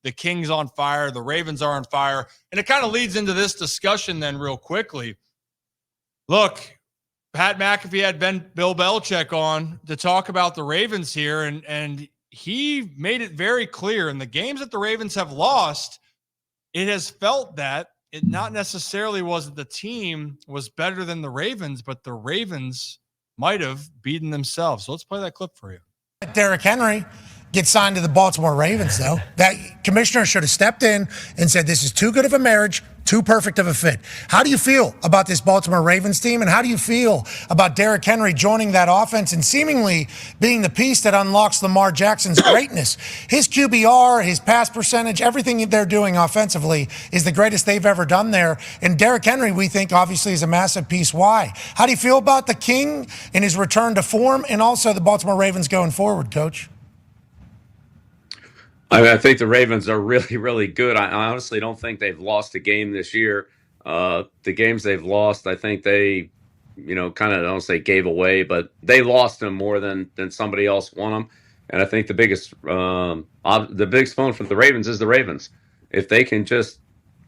The Kings on fire. The Ravens are on fire. And it kind of leads into this discussion then real quickly. Look, Pat McAfee had Bill Belichick on to talk about the Ravens here, and he made it very clear in the games that the Ravens have lost, it has felt that it not necessarily was that the team was better than the Ravens, but the Ravens might have beaten themselves. So let's play that clip for you. Derrick Henry gets signed to the Baltimore Ravens, though. That commissioner should have stepped in and said, this is too good of a marriage, too perfect of a fit. How do you feel about this Baltimore Ravens team, and how do you feel about Derrick Henry joining that offense and seemingly being the piece that unlocks Lamar Jackson's greatness? His QBR, his pass percentage, everything they're doing offensively is the greatest they've ever done there. And Derrick Henry, we think, obviously is a massive piece. Why? How do you feel about the King and his return to form, and also the Baltimore Ravens going forward, Coach? I think the Ravens are really, really good. I honestly don't think they've lost a game this year. The games they've lost, I think they, kind of, I don't say gave away, but they lost them more than somebody else won them. And I think the biggest phone for the Ravens is the Ravens. If they can just,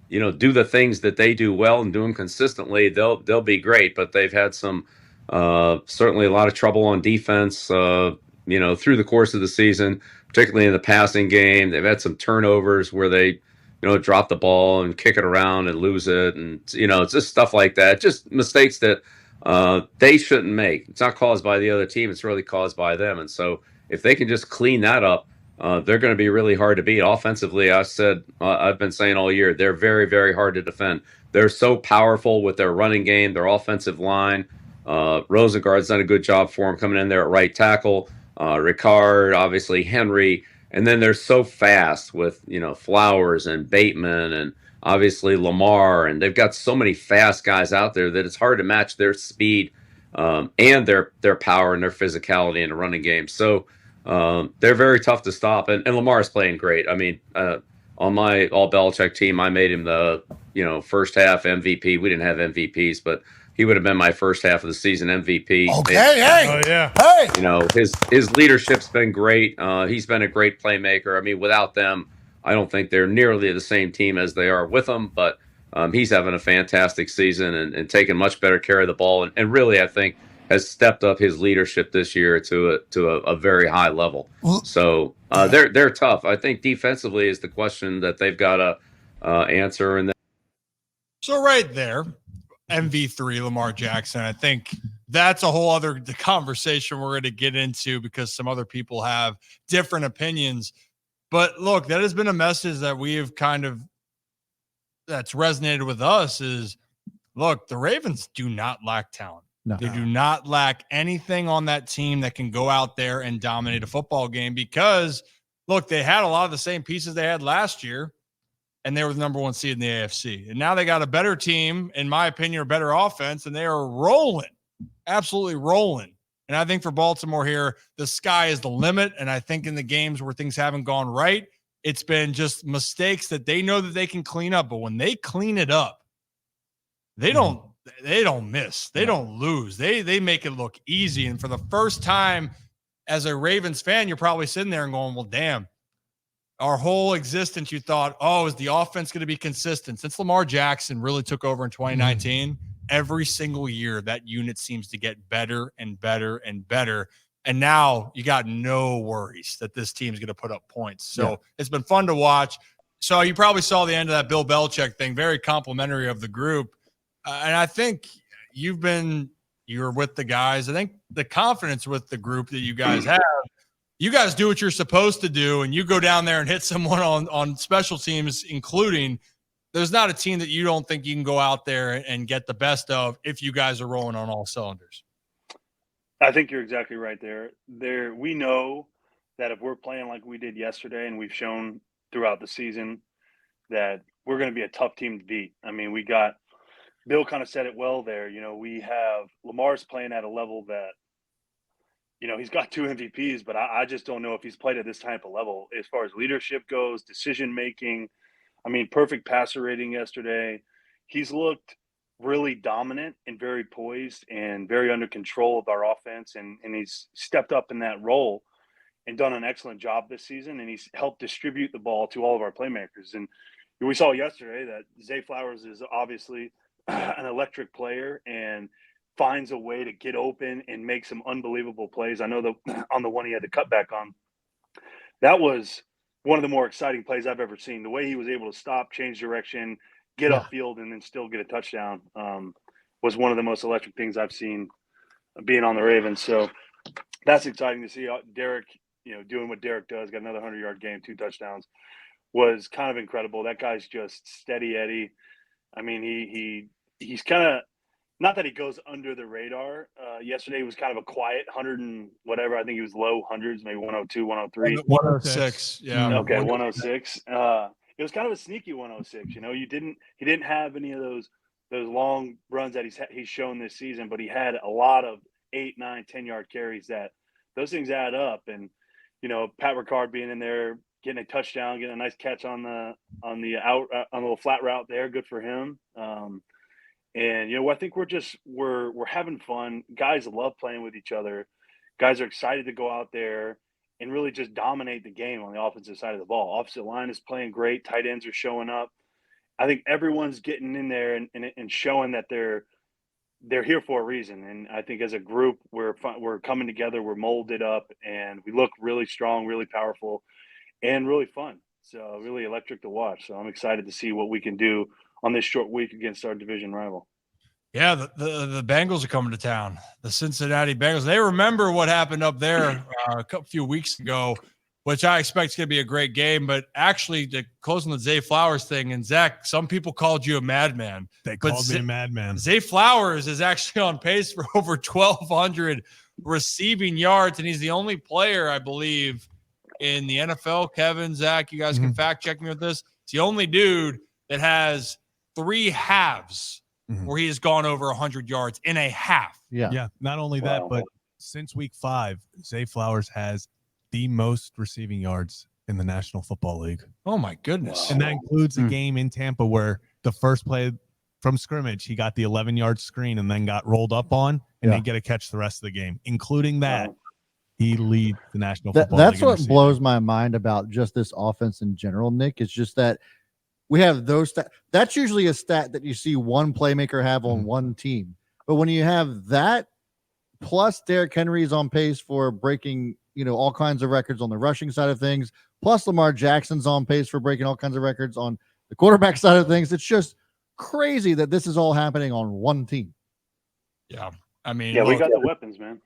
do the things that they do well and do them consistently, they'll be great. But they've had some certainly a lot of trouble on defense, through the course of the season, particularly in the passing game. They've had some turnovers where they, drop the ball and kick it around and lose it. And, it's just stuff like that. Just mistakes that they shouldn't make. It's not caused by the other team. It's really caused by them. And so if they can just clean that up, they're going to be really hard to beat. Offensively, I've been saying all year, they're very, very hard to defend. They're so powerful with their running game, their offensive line. Rosengard's done a good job for him coming in there at right tackle. Ricard, obviously Henry, and then they're so fast with Flowers and Bateman and obviously Lamar, and they've got so many fast guys out there that it's hard to match their speed and their power and their physicality in the running game. So they're very tough to stop, and Lamar's playing great. I mean, on my all Belichick team, I made him the first half MVP. We didn't have MVPs, but he would have been my first half of the season MVP. Okay, hey. Oh, yeah. Hey. His leadership's been great. He's been a great playmaker. I mean, without them, I don't think they're nearly the same team as they are with them, but he's having a fantastic season and taking much better care of the ball. And really, I think, has stepped up his leadership this year to a very high level. So they're tough. I think defensively is the question that they've got to answer. And So right there, MV3 Lamar Jackson. I think that's a whole other conversation we're going to get into because some other people have different opinions. But look, that has been a message that we have that's resonated with us is, look, the Ravens do not lack talent. No. They do not lack anything on that team that can go out there and dominate a football game because, look, they had a lot of the same pieces they had last year. And they were the number one seed in the AFC. And now they got a better team, in my opinion, a better offense, and they are rolling, absolutely rolling. And I think for Baltimore here, the sky is the limit. And I think in the games where things haven't gone right, it's been just mistakes that they know that they can clean up. But when they clean it up, they don't miss. They don't lose. They make it look easy. And for the first time as a Ravens fan, you're probably sitting there and going, well, damn. Our whole existence, you thought, is the offense going to be consistent? Since Lamar Jackson really took over in 2019, every single year that unit seems to get better and better and better. And now you got no worries that this team's going to put up points. So It's been fun to watch. So you probably saw the end of that Bill Belichick thing, very complimentary of the group. And I think you're with the guys. I think the confidence with the group that you guys have, you guys do what you're supposed to do, and you go down there and hit someone on special teams, including there's not a team that you don't think you can go out there and get the best of if you guys are rolling on all cylinders. I think you're exactly right there. We know that if we're playing like we did yesterday, and we've shown throughout the season that we're going to be a tough team to beat. I mean, Bill kind of said it well there. We have Lamar's playing at a level that, he's got 2 MVPs, but I just don't know if he's played at this type of level as far as leadership goes, decision-making. I mean, perfect passer rating yesterday. He's looked really dominant and very poised and very under control of our offense, and he's stepped up in that role. and done an excellent job this season, and he's helped distribute the ball to all of our playmakers. And we saw yesterday that Zay Flowers is obviously an electric player and finds a way to get open and make some unbelievable plays. I know that on the one he had the cutback on, that was one of the more exciting plays I've ever seen. The way he was able to stop, change direction, get upfield, and then still get a touchdown was one of the most electric things I've seen being on the Ravens. So that's exciting to see. Derek, doing what Derek does, got another 100-yard game, 2 touchdowns, was kind of incredible. That guy's just steady Eddie. I mean, he's kind of, not that he goes under the radar. Yesterday he was kind of a quiet 100 and whatever. I think he was low hundreds, maybe 102, 103. 106. Yeah. Okay, 106. It was kind of a sneaky 106. He didn't have any of those long runs that he's shown this season, but he had a lot of 8, 9, 10-yard carries that those things add up. And Pat Ricard being in there, getting a touchdown, getting a nice catch on the little flat route there, good for him. And I think we're having fun. Guys love playing with each other. Guys are excited to go out there and really just dominate the game on the offensive side of the ball. Offensive line is playing great. Tight ends are showing up. I think everyone's getting in there and showing that they're here for a reason. And I think as a group, we're coming together, we're molded up, and we look really strong, really powerful, and really fun. So really electric to watch. So I'm excited to see what we can do on this short week against our division rival. Yeah, the Bengals are coming to town. The Cincinnati Bengals. They remember what happened up there a few weeks ago, which I expect is going to be a great game. But actually, to close on the Zay Flowers thing, and Zach, some people called you a madman. They called me a madman. Zay Flowers is actually on pace for over 1,200 receiving yards, and he's the only player, I believe, in the NFL. Kevin, Zach, you guys can fact check me with this. It's the only dude that has 3 halves where he has gone over 100 yards in a half. Yeah. Not only that, but since week 5, Zay Flowers has the most receiving yards in the National Football League. Oh my goodness. And that includes a game in Tampa where the first play from scrimmage, he got the 11-yard screen and then got rolled up on and didn't get a catch the rest of the game. Including that, he leads the National Football League. That's what blows my mind about just this offense in general, Nick, is just that we have those that's usually a stat that you see one playmaker have on one team. But when you have that, plus Derrick Henry is on pace for breaking, all kinds of records on the rushing side of things, plus Lamar Jackson's on pace for breaking all kinds of records on the quarterback side of things. It's just crazy that this is all happening on one team. Yeah. I mean, we got the weapons, man.